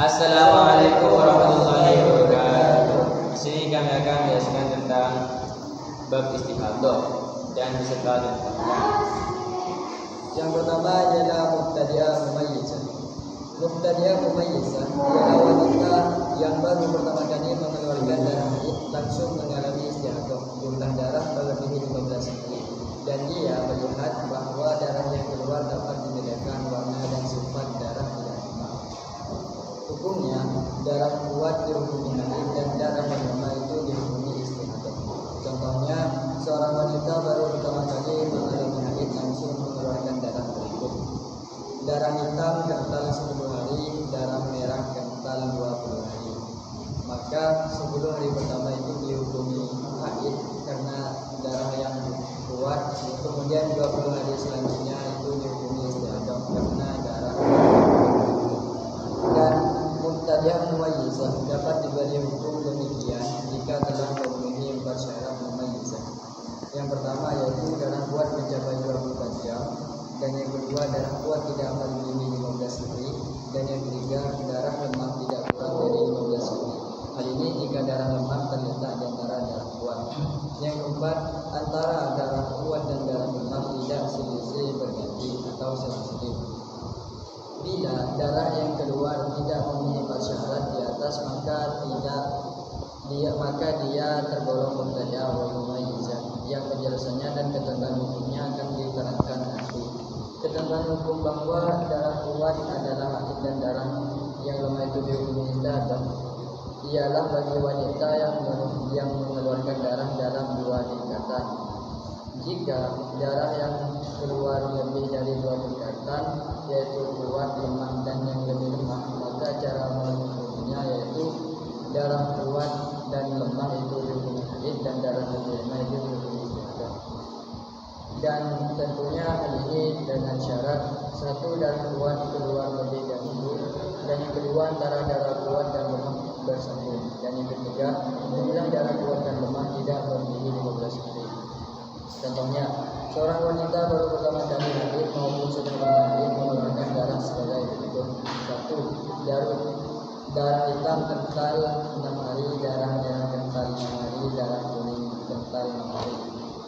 Assalamualaikum warahmatullahi wabarakatuh. Di sini kami akan menjelaskan tentang bab istihadah dan beserta tentangnya. Yang pertama adalah mubtadi'ah mumayyizah. Mubtadi'ah mumayyizah ialah wanita yang baru pertama kali mengeluarkan darah haid langsung mengalami istihadah, jumlah darah melebihi 15 hari, dan dia melihat bahwa darah yang keluar dapat membedakan warna dan sifat darah tidak sama. Hukumnya, darah kuat dihukumi haid dan darah yang lemah itu dihukumi istihadah. Contohnya, seorang wanita baru pertama kali mengalami haid langsung mengeluarkan darah berikut: darah hitam kental 10 hari, darah merah kental 20 hari. Maka 10 hari pertama itu dihukumi haid karena darah yang kuat, kemudian 20 hari selanjutnya itu dihukumi istihadah karena darah. Dan mubtadi'ah mumayyizah dapat diberi hukum demikian jika telah memenuhi 4 syarat mumayyizah. Yang pertama yaitu darah kuat mencapai 24 jam, dan yang kedua darah kuat tidak melebihi 15 hari, dan yang ketiga darah lemah tidak kurang dari 15 hari. Hal ini jika darah lemah terletak di antara darah kuat. Yang keempat, antara darah kuat dan darah lemah tidak selisih berganti atau selisih. Bila darah yang keluar tidak memenuhi syarat di atas, maka dia tergolong mubtadi'ah wal mumayyizah. Yang penjelasannya dan ketentuan hukumnya akan diterangkan nanti. Ketentuan hukum bahwa darah kuat adalah haid dan darah yang lemah itu dihukumi istihadah ialah bagi wanita yang mengeluarkan darah dalam 2 ikatan. Jika darah yang keluar lebih dari 2 ikatan, yaitu kuat, lemah, dan yang lebih lemah, maka cara menghukumnya yaitu darah kuat dan lemah itu dihukumi haid dan darah lebih lemah itu dihukumi istihadah. Dan tentunya hal ini dengan syarat: satu, darah kuat keluar lebih dahulu, dan yang kedua antara darah kuat dan lemah bersambung, dan yang ketiga jumlah darah kuat dan lemah tidak melebihi 15 hari. Contohnya, seorang wanita baru pertama kali haid maupun sudah pernah haid mengeluarkan darah sebagai berikut: 1. Darah hitam kental 6 hari, darah merah kental 6 hari, darah kuning kental 6 hari.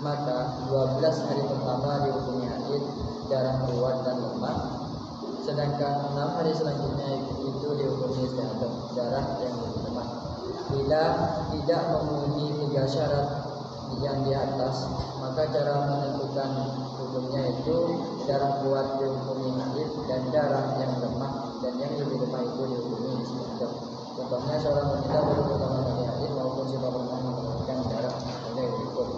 Maka 12 hari pertama dihukumi haid, darah kuat dan lemah, sedangkan 6 hari selanjutnya itu dihukumi istihadah, darah yang lebih lemah. Bila tidak memenuhi 3 syarat yang di atas, maka cara menentukan hukumnya itu darah kuat dihukumi haid dan darah yang lemah dan yang lebih lemah itu dihukumi istihadah. Contohnya, seorang wanita baru pertama kali haid maupun sudah pernah mengeluarkan darah sebagai berikut: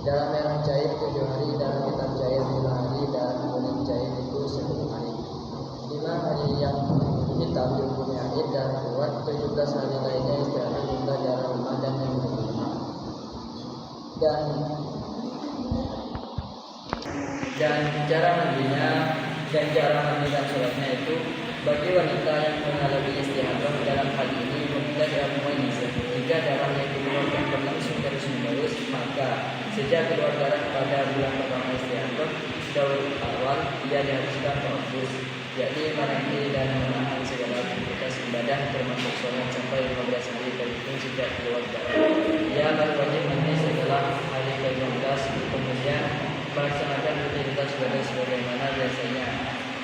darah merah cair 7 hari, darah hitam cair 5 hari, darah kuning cair itu 10 hari. 5 hari yang hitam dihukumi haid, darah kuat, 17 hari lainnya istihadah jumlah darah lemah dan yang lebih lemah. Dan cara mandinya dan cara mandi dan sholatnya itu bagi wanita yang mengalami istihadah dalam hal ini mubtadi'ah mumayyizah. Jika darah yang dikeluarkan berlangsung terus-menerus, maka sejak keluar darah pada bulan pertama istihadah daur awal ia diharuskan tawafus, yakni menanti dan menahan segala aktivitas ibadah termasuk sholat sampai 15 hari terhitung sejak keluar darah. Ia baru wajib mandi setelah hari ke-15, kemudian melaksanakan rutinitas ibadah sebagaimana biasanya,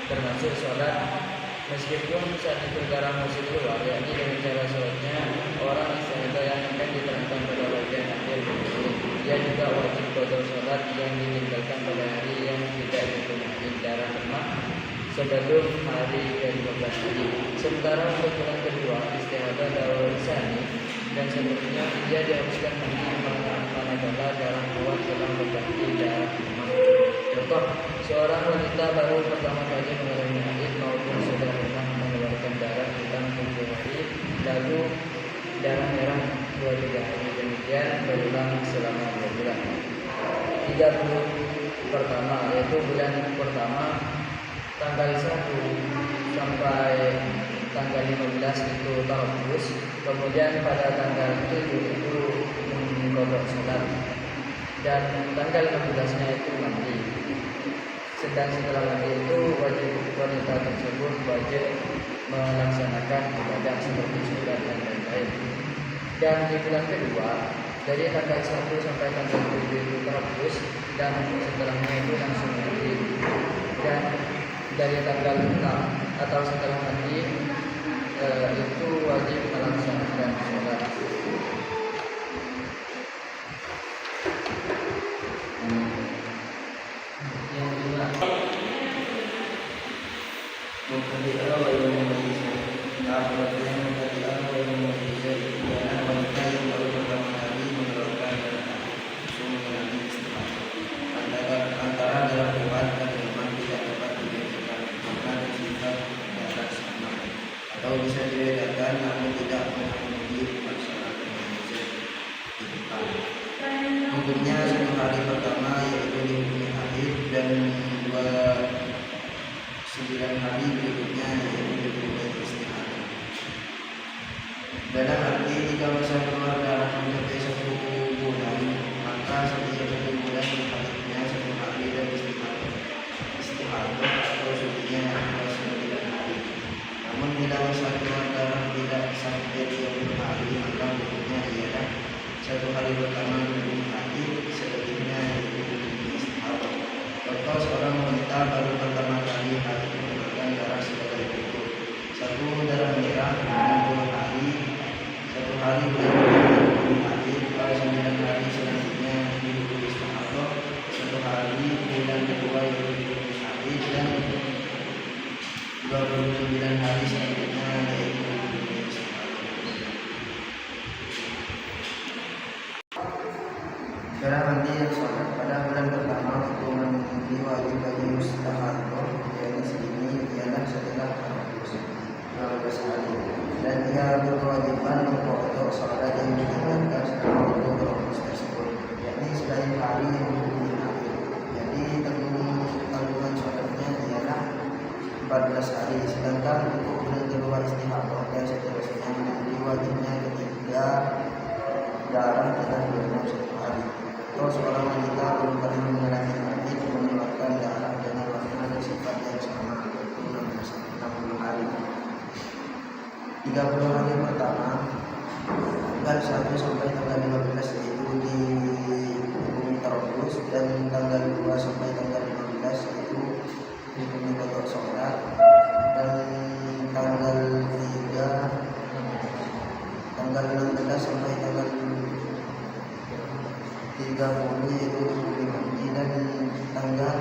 termasuk sholat meskipun saat itu darah masih keluar, yakni dengan cara sholatnya orang istihadah yang akan diterangkan pada bagian akhir ini. Ia juga wajib qada sholat yang ditinggalkan pada hari yang tidak dipenuhi darah lemah sebelum hari ke-15 tadi. Sementara untuk bulan kedua istihadah daur sani dan seterusnya, ia diharuskan mandi manakala darah kuat telah berganti darah lemah. Contoh, seorang wanita baru pertama kali mengalami haid maupun sudah pernah mengeluarkan darah hitam 7 hari, lalu darah merah 23 hari, demikian berulang selama 2 bulan. 30 pertama, yaitu bulan pertama tanggal 1 sampai tanggal 15 itu tawafus, kemudian pada tanggal 7 itu mengkodok sholat, dan tanggal 16-nya itu mandi. Sedang setelah mandi itu wajib wanita tersebut wajib melaksanakan ibadah seperti surat dan lain-lain. Dan di bulan kedua dari tanggal 1 sampai tanggal 7 itu terhapus, dan setelahnya itu langsung mandi. Dan dari tanggal 6 atau setelah mandi itu wajib melaksanakan sholat. Yang kedua, antara dalam debat dan memang tidak dapat dibedakan karena bersifat darat sama, atau bisa dibedakan namun tidak memenuhi persyaratan Indonesia di depan. Hukumnya 1 hari pertama yaitu dihukumi haid, dan 9 hari berikutnya yaitu dihukumi istihadah. Dalam arti jika masa keluar darah mencapai 1 bulan, maka setiap 1 bulan haidnya 1 hari dan istihadah atau sucinya adalah 9 hari. Namun bila masa keluar darah tidak sampai 30 hari, maka hukumnya ialah 1 hari pertama dihukumi haid, selebihnya yaitu dihukumi istihadah. Contoh, seorang wanita baru pertama kali haid mengeluarkan darah sebagai berikut: 1 darah merah 60 hari, 1 hari dihukumi haid, 9 hari selanjutnya dihukumi istihadah, 1 hari bulan kedua yaitu dihukumi haid, dan 29 hari selanjutnya yaitu dihukumi istihadah. Cara mandi dan sholat pada bulan pertama hukuman mandi wajib bagi mustahadah, yang di sini ialah setelah terhapus 12 hari, dan ia berkewajiban mengkodok sholat yang ditinggalkan selama waktu terhapus tersebut, yakni selain hari yang dihukumi haid. Jadi tanggungan sholatnya ialah 14 hari. Sedangkan untuk bulan kedua istihadah dan seterusnya mandi wajibnya ketika darah telah berumur 1 hari. Atau seorang wanita belum pernah mengalami haid mengeluarkan darah dengan warna dan sifat yang sama, yaitu 60 hari. 30 hari pertama tanggal 1 sampai tanggal 15 yaitu dihukumi terhapus, dan tanggal 2 sampai tanggal 15 yaitu dihukumi kodok sholat, dan tanggal 16 sampai tanggal 30 yaitu dihukumi mandi, dan tanggal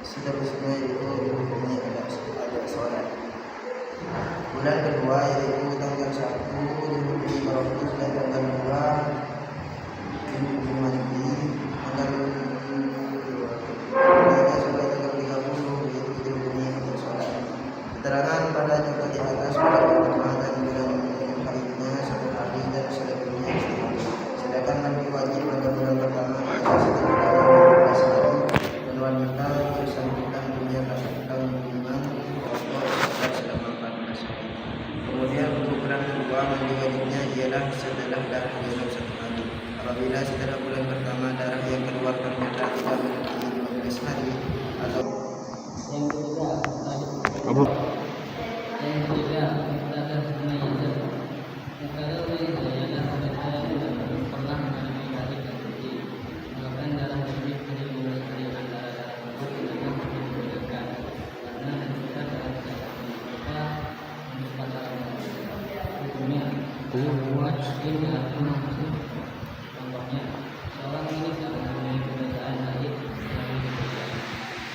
seterusnya yaitu dihukumi ada sholat. Bulan kedua yaitu tanggal 1 dihukumi terhapus, dan tanggal 2 dihukumi mandi, tanggal 3 sampai tanggal 30 yaitu dihukumi ada sholat. Keterangan pada contoh di atas pada pertama dan bulan haidnya 1 hari dan selebihnya istihadah. Sedangkan mandi wajib pada bulan pertama adalah setelah 12 hari, dan wanita bersangkutan punya tanggungan kodok selama 14 hari. Kemudian untuk bulan kedua mandi wajibnya ialah setelah darah hilang 1 hari. Apabila setelah bulan pertama darah yang keluar ternyata tidak melebihi 15 hari atau yang ketiga, muktadah mayizah. Muktadah mayizah ialah wanita yang belum pernah mengalami haid dan suci, mengeluarkan darah lebih dari 12 hari antara darah tersebut dengan dibedakan karena kita dalam kita menyebutkan hukumnya wajib dilakukan. Contohnya, seorang wanita mempunyai kebiasaan haid yang dibedakan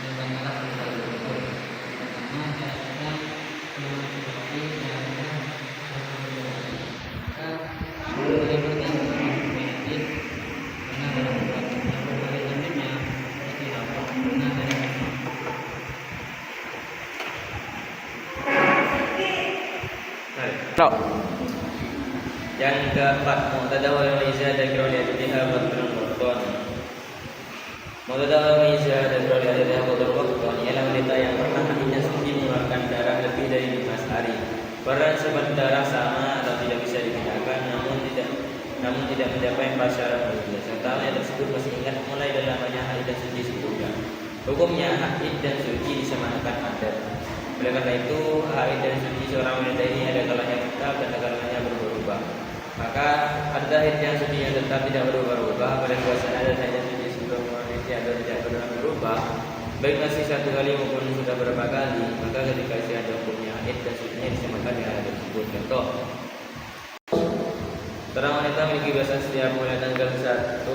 dengan darah sebagai berikut. Pertama, syaratnya seperti yang boleh bertanya penyakit karena dalam boleh lanjutnya istihadah karena dari Yang keempat, muqtada wal mizah dan qiraa'atiha badrul waqton. Muqtada wal mizah dan qiraa'atiha badrul waqton ialah wanita yang pernah haidnya suci mengeluarkan darah lebih dari 15 hari. Peran sebab darah sama atau tidak bisa dibedakan, namun tidak mencapai 4 syarat berbeda. Serta yang tersebut masih ingat mulai dari lamanya haid dan suci sebelumnya. Hukumnya haid dan suci disamakan adat. Oleh karena itu, haid dan suci seorang wanita ini ada kalanya tetap dan ada kalanya berubah-ubah. Maka ada haid yang suci yang tetap tidak berubah-ubah pada dua sana dan haid yang suci sebelum mengisi atau tidak pernah berubah, baik masih satu kali maupun sudah berapa kali, maka ketika isi ada hukumnya haid dan sucinya disamakan dengan hal tersebut. Contoh, seorang wanita memiliki biasa setiap mulai tanggal 1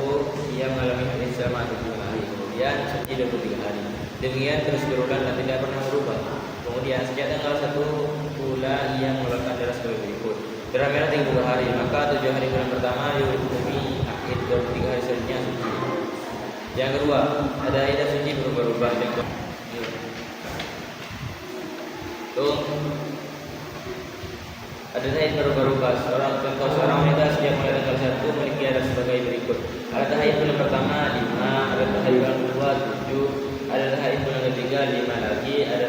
ia mengalami haid selama 20 hari, kemudian suci 23 hari. Demikian terus berulang dan tidak pernah berubah. Kemudian sejak tanggal 1 pula ia mengeluarkan darah sebagai berikut. Darah merah 30 hari, maka 7 hari bulan pertama dihukumi haid, 23 hari selanjutnya suci. Yang kedua, ada haid dan suci berubah-ubah. Ada haid berubah-ubah. Contoh seorang wanita sejak mulai tanggal 1 memiliki darah sebagai berikut. Ada haid bulan pertama 5, ada haid bulan kedua 7, ada haid bulan ketiga 5 lagi, ada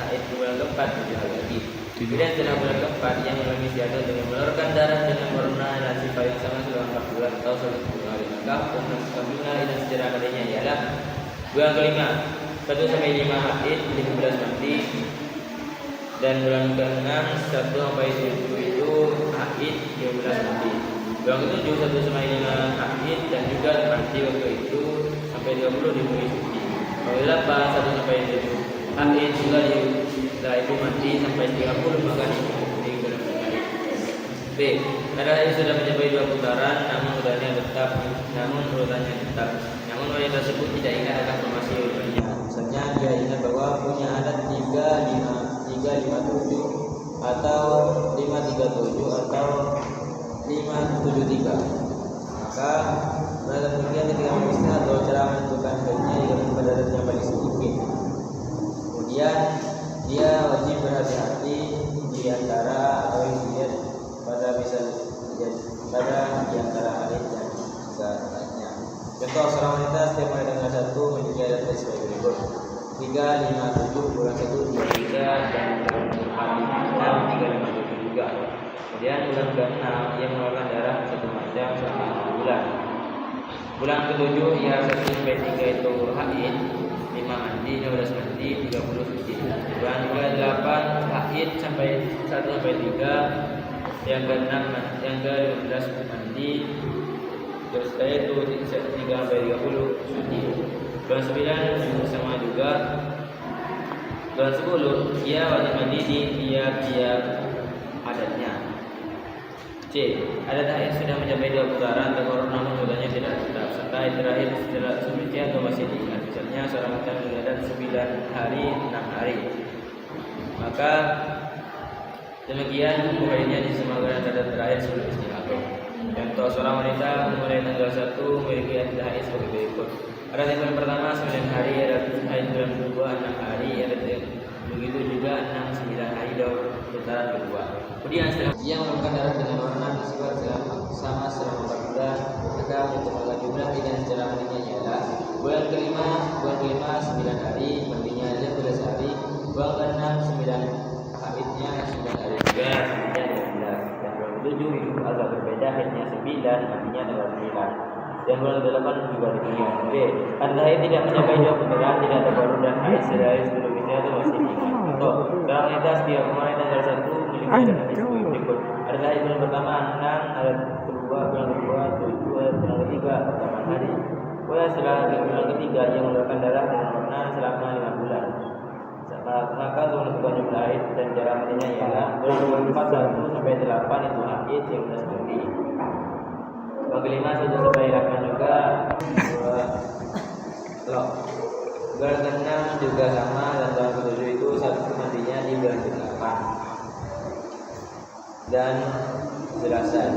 haid bulan keempat 7 hari lagi. Kemudian setelah bulan keempat yang mengalami istihadah dengan mengeluarkan darah dengan warna dan sifat yang sama selama 4 bulan atau 10 hari, maka hukum dan sejarah padanya ialah bulan kelima 1 sampai 5 haid 15 mandi, dan bulan ke-6 1 sampai 7 itu haid 15 mandi. Bulan ke-7 1 sampai 5 haid dan juga mandi waktu itu sampai 20 dimulai suci. Bulan ke-8 1 sampai 7 haid juga setelah itu mandi sampai 30 maka diikuti bulan hari. B. Ada haid sudah mencapai 2 putaran namun urutannya tetap. Namun wanita tersebut tidak ingat akan formasi urutannya. Misalnya dia ingat bahwa punya adat 357 atau 537 atau 573. Maka pada demikian ketika memisah atau cara menentukan haidnya dikatakan pada adat yang paling sedikit. Kemudian dia wajib berhati-hati di antara atau dilihat pada di antara haid dan juga haidnya. Contoh seorang wanita setiap mulai tanggal 1 memiliki adat sebagai berikut: 3, 5, 7, bulan 1, 2, 3 dan hari 6, 3, 5, 7 juga. Kemudian bulan ke-6 ia mengeluarkan darah 1 macam selama 6 bulan. Bulan ke-7 ia 1 sampai 3 itu haid, 5 mandi, 12 mandi, 30 suci. Bulan ke-8 haid sampai 1 sampai 3, yang ke-6 yang ke-12 mandi, terus setelah itu 3 sampai 30 suci. Bulan 9 sama juga. Bulan 10 ia wajib mandi di tiap-tiap adatnya. C. Adat haid sudah mencapai 2 putaran atau namun urutannya tidak tetap, serta haid terakhir setelah suci atau masih diingat. Misalnya seorang wanita memiliki adat 9 hari 6 hari, maka demikian hukumnya disamakan adat terakhir sebelum istihadah. Contoh seorang wanita mulai tanggal 1 memiliki adat haid sebagai berikut: ada haid bulan pertama 9 hari, ada haid bulan kedua 6 hari, ada begitu juga 6, 9 hari dalam putaran kedua. Kemudian setelah ia mengeluarkan darah dengan warna bersifat sama selama 4 bulan, maka menentukan jumlah dan secara mandinya ialah bulan kelima 9 hari, mandinya 15 hari, bulan ke-6 9 haidnya 9 hari juga, mandinya 12, dan bulan ke-7 itu agak berbeda, haidnya 9, mandinya 9, dan bulan ke-8 juga demikian. B. Anda haid tidak mencapai 2 putaran, tidak ada baru dan haid sehari sebelum itu atau masih diingat. Contoh, seorang wanita setiap mulai tanggal 1 memiliki adat haid sebagai berikut: ada haid bulan pertama 6, ada bulan kedua 7, ada bulan ketiga 8 hari. Kemudian setelah bulan ketiga ia mengeluarkan darah dengan warna selama 5 bulan. Maka untuk menentukan jumlah haid dan cara mandinya ialah bulan ke-4 1 sampai 8 itu haid yang sudah mandi. Bulan ke-5 1 sampai 8 juga bulan ke-6 juga sama, dan bulan ke-7 itu 1 mandinya di bulan ke-8 dan selesai.